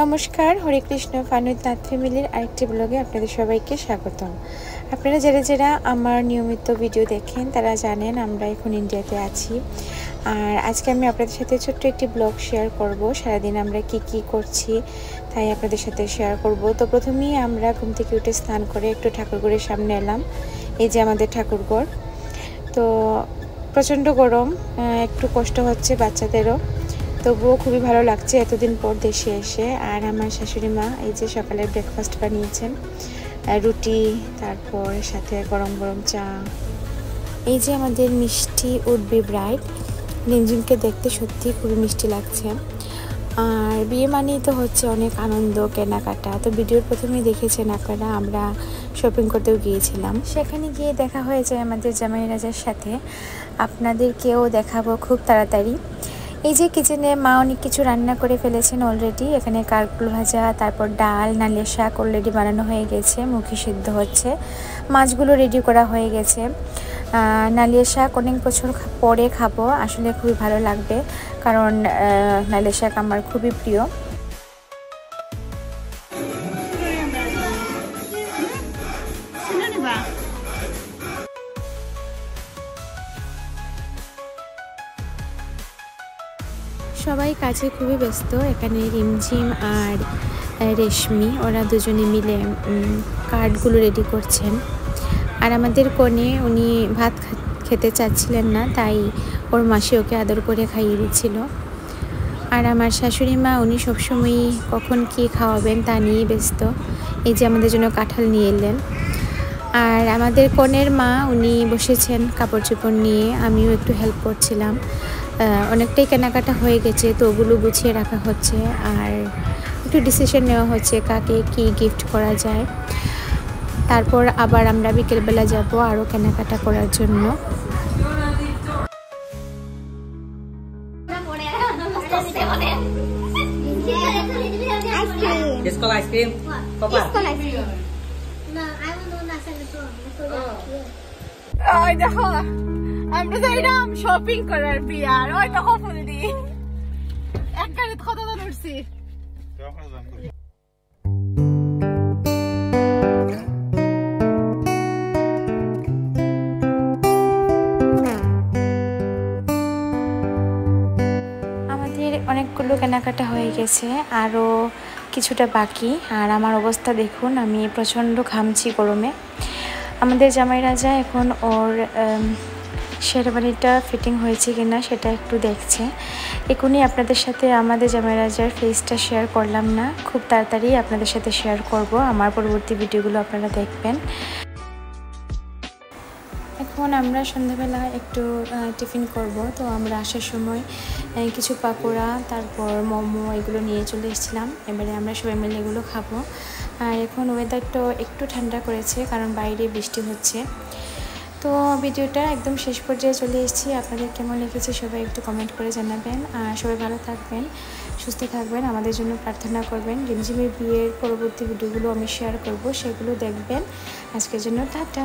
নমস্কার, হরে কৃষ্ণ। ফানুদ নাথ ফ্যামিলির আরেকটি ব্লগে আপনাদের সবাইকে স্বাগতম। আপনারা যারা আমার নিয়মিত ভিডিও দেখেন তারা জানেন আমরা এখন ইন্ডিয়াতে আছি। আর আজকে আমি আপনাদের সাথে ছোট্ট একটি ব্লগ শেয়ার করব। সারাদিন আমরা কি করছি তাই আপনাদের সাথে শেয়ার করব। তো প্রথমেই আমরা ঘুম থেকে উঠে স্নান করে একটু ঠাকুরঘরের সামনে এলাম। এই যে আমাদের ঠাকুরঘর। তো প্রচণ্ড গরম, একটু কষ্ট হচ্ছে বাচ্চাদেরও, তবুও খুবই ভালো লাগছে এতদিন পর দেশে এসে। আর আমার শাশুড়ি মা এই যে সকালে ব্রেকফাস্ট বানিয়েছেন, রুটি, তারপর সাথে গরম গরম চা। এই যে আমাদের মিষ্টি উডবি ব্রাইড, লিনজিনকে দেখতে সত্যি খুবই মিষ্টি লাগছে। আর বিয়ে মানেই তো হচ্ছে অনেক আনন্দ, কেনাকাটা। তো ভিডিওর প্রথমেই দেখেছেন আপনারা, আমরা শপিং করতেও গিয়েছিলাম। সেখানে গিয়ে দেখা হয়ে যায় আমাদের জামাই রাজার সাথে। আপনাদেরকেও দেখাবো খুব তাড়াতাড়ি। এই যে কিচেনে মা অনেক কিছু রান্না করে ফেলেছেন অলরেডি। এখানে কারকুল ভাজা, তারপর ডাল, নালিয়া শাক অলরেডি বানানো হয়ে গেছে, মুখে সিদ্ধ হচ্ছে। মাছগুলো রেডি করা হয়ে গেছে। নালিয়া শাক অনেক বছর পরে খাবো, আসলে খুবই ভালো লাগবে, কারণ নালিয়া শাক আমার খুবই প্রিয়। সবাই কাজে খুবই ব্যস্ত। এখানে রিমঝিম আর রেশমি, ওরা দুজনে মিলে কার্ডগুলো রেডি করছেন। আর আমাদের কনে উনি ভাত খেতে চাচ্ছিলেন না, তাই ওর মাসি ওকে আদর করে খাইয়ে দিচ্ছিল। আর আমার শাশুড়ি মা, উনি সবসময়ই কখন কী খাওয়াবেন তা নিয়েই ব্যস্ত। এই যে আমাদের জন্য কাঁঠাল নিয়ে এলেন। আর আমাদের কনের মা, উনি বসেছেন কাপড় চোপড় নিয়ে, আমিও একটু হেল্প করছিলাম। অনেকটাই কেনাকাটা হয়ে গেছে, তো ওগুলো গুছিয়ে রাখা হচ্ছে। আর একটু ডিসিশন নেওয়া হচ্ছে কাকে কি গিফট করা যায়। তারপর আবার আমরা বিকেলবেলা যাব আরও কেনাকাটা করার জন্য। দেখো আমরা যাইলাম শপিং করার বিয়ার। ওই দেখো ফুল দি এক গাড়ি কতজন উঠছি। আমাদের অনেকগুলো কেনাকাটা হয়ে গেছে, আরও কিছুটা বাকি। আর আমার অবস্থা দেখুন, আমি প্রচণ্ড ঘামছি গরমে। আমাদের জামাই রাজা এখন ওর শেরওয়ানিটা ফিটিং হয়েছে কিনা সেটা একটু দেখছে। এখনই আপনাদের সাথে আমাদের জামাই রাজার ফেসটা শেয়ার করলাম না, খুব তাড়াতাড়ি আপনাদের সাথে শেয়ার করব। আমার পরবর্তী ভিডিওগুলো আপনারা দেখবেন। এখন আমরা সন্ধ্যাবেলা একটু টিফিন করব। তো আমরা আসার সময় কিছু পাকোড়া, তারপর মোমো, এগুলো নিয়ে চলে এসেছিলাম। এবারে আমরা সবাই মিলে এগুলো খাবো। আর এখন ওয়েদারটা একটু ঠান্ডা করেছে, কারণ বাইরে বৃষ্টি হচ্ছে। তো ভিডিওটা একদম শেষ পর্যায়ে চলে এসেছি। আপনাদের কেমন লেগেছে সবাই একটু কমেন্ট করে জানাবেন। আর সবাই ভালো থাকবেন, সুস্থ থাকবেন, আমাদের জন্য প্রার্থনা করবেন। রিমঝিমের বিয়ের পরবর্তী ভিডিওগুলো আমি শেয়ার করব, সেগুলো দেখবেন। আজকের জন্য টাটা।